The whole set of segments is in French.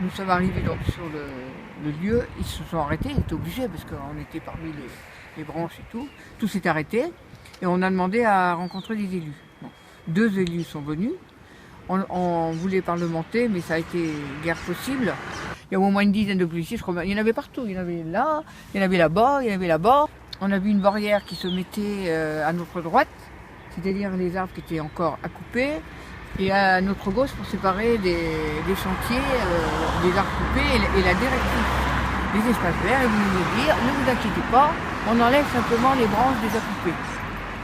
nous sommes arrivés donc sur le lieu, ils se sont arrêtés, ils étaient obligés parce qu'on était parmi les branches et tout. Tout s'est arrêté et on a demandé à rencontrer des élus. Bon. 2 élus sont venus. On voulait parlementer, mais ça a été guère possible. Il y a au moins une dizaine de policiers, je crois. Il y en avait partout. Il y en avait là, il y en avait là-bas, il y en avait là-bas. On a vu une barrière qui se mettait à notre droite, c'est-à-dire les arbres qui étaient encore à couper, et à notre gauche pour séparer des chantiers, des arbres coupés et la directive des espaces verts. Et vous nous dire, ne vous inquiétez pas, on enlève simplement les branches déjà coupées.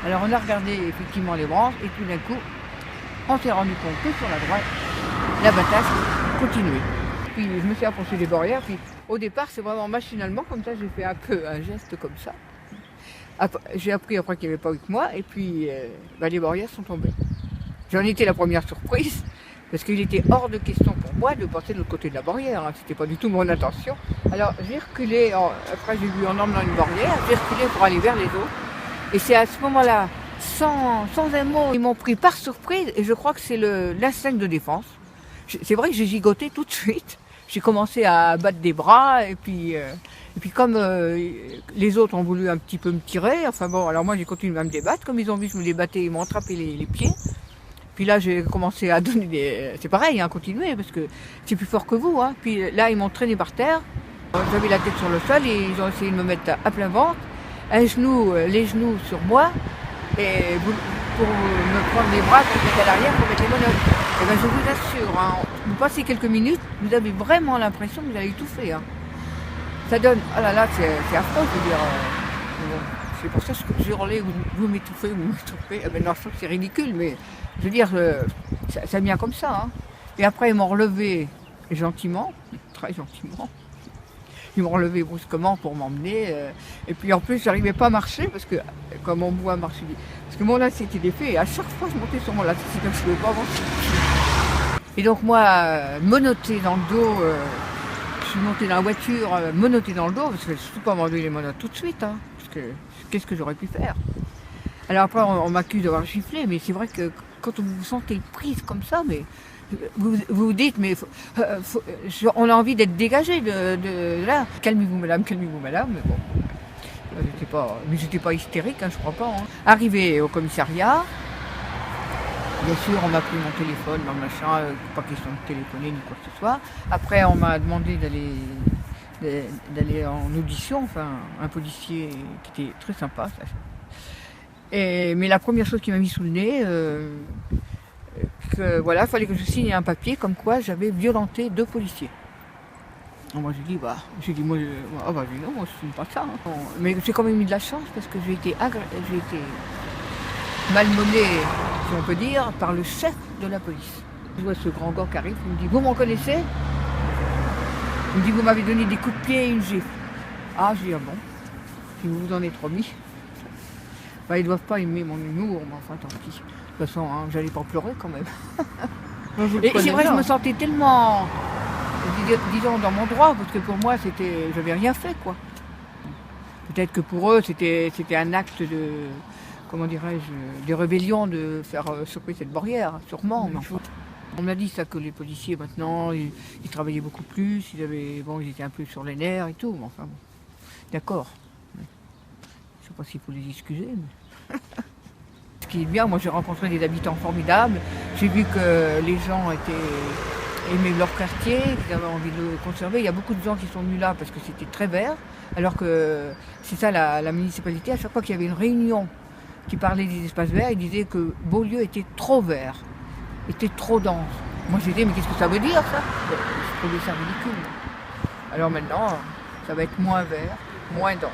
Alors on a regardé effectivement les branches et tout d'un coup, on s'est rendu compte que sur la droite, la bataille continuait. Puis je me suis approché des barrières, puis au départ c'est vraiment machinalement, comme ça j'ai fait un peu un geste comme ça. J'ai appris après qu'il n'y avait pas eu que moi, et puis les barrières sont tombées. J'en étais la première surprise, parce qu'il était hors de question pour moi de passer de l'autre côté de la barrière, hein. C'était pas du tout mon intention. Alors j'ai reculé, après j'ai vu en emmenant une barrière, j'ai reculé pour aller vers les autres. Et c'est à ce moment-là, sans un mot, ils m'ont pris par surprise, et je crois que c'est l'instinct de défense. C'est vrai que j'ai gigoté tout de suite. J'ai commencé à battre des bras, et puis comme les autres ont voulu un petit peu me tirer, enfin bon, alors moi j'ai continué à me débattre. Comme ils ont vu que je me débattais, ils m'ont attrapé les pieds. Puis là j'ai commencé à donner des... C'est pareil, hein, continuer, parce que c'est plus fort que vous. Hein. Puis là ils m'ont traîné par terre. J'avais la tête sur le sol et ils ont essayé de me mettre à plein ventre. Les genoux sur moi, et pour me prendre les bras, pour mettre à l'arrière, pour mettre les menottes. Et ben je vous assure, hein, vous passez quelques minutes, vous avez vraiment l'impression que vous allez étouffer. Hein. Ça donne, oh là là, c'est affreux, je veux dire. C'est pour ça que j'hurlais, vous m'étouffez, vous m'étouffez. Eh ben non, je trouve que c'est ridicule, mais je veux dire, ça vient comme ça. Hein. Et après, ils m'ont relevé gentiment, très gentiment. Ils m'ont relevé brusquement pour m'emmener. Et puis en plus, j'arrivais pas à marcher parce que, comme on me voit marcher, parce que mon lacet était défait et à chaque fois je montais sur mon lacet, c'est comme si je ne pouvais pas avancer. Et donc moi, menottée dans le dos, je suis montée dans la voiture, menottée dans le dos, parce que je ne suis pas m'enlever les menottes tout de suite, hein, parce que qu'est-ce que j'aurais pu faire? Alors après, on m'accuse d'avoir giflé, mais c'est vrai que quand vous vous sentez prise comme ça, mais vous vous dites, mais on a envie d'être dégagé de là. Calmez-vous madame, mais bon. J'étais pas hystérique, hein, je crois pas. Hein. Arrivé au commissariat, bien sûr, on m'a pris mon téléphone, dans le machin, pas question de téléphoner ni quoi que ce soit. Après, on m'a demandé d'aller en audition, enfin, un policier qui était très sympa. Ça. Mais la première chose qui m'a mis sous le nez, voilà, il fallait que je signe un papier comme quoi j'avais violenté 2 policiers. Alors moi non, moi je signe pas ça. Hein. Mais j'ai quand même eu de la chance parce que j'ai été malmenée, si on peut dire, par le chef de la police. Je vois ce grand gars qui arrive, il me dit, vous m'en connaissez? Il me dit, vous m'avez donné des coups de pied et une gifle. Ah, je dis, ah bon, si vous vous en êtes remis. Ils ne doivent pas aimer mon humour, mais enfin tant pis. De toute façon, hein, j'allais pas pleurer quand même. Et c'est vrai, je me sentais tellement, disons, dans mon droit, parce que pour moi, j'avais rien fait, quoi. Peut-être que pour eux, c'était un acte de, comment dirais-je, de rébellion de faire sauter cette barrière, sûrement. Mais enfin, on m'a dit ça que les policiers, maintenant, ils travaillaient beaucoup plus, ils étaient un peu sur les nerfs et tout, mais enfin bon. D'accord. Je ne sais pas s'il faut les excuser, mais... Ce qui est bien, moi j'ai rencontré des habitants formidables, j'ai vu que les gens aimaient leur quartier, qu'ils avaient envie de le conserver. Il y a beaucoup de gens qui sont venus là parce que c'était très vert, alors que c'est ça la municipalité, à chaque fois qu'il y avait une réunion qui parlait des espaces verts, ils disaient que Beaulieu était trop vert, était trop dense. Moi j'ai dit, mais qu'est-ce que ça veut dire ça? Je trouvais ça ridicule. Alors maintenant, ça va être moins vert, moins dense.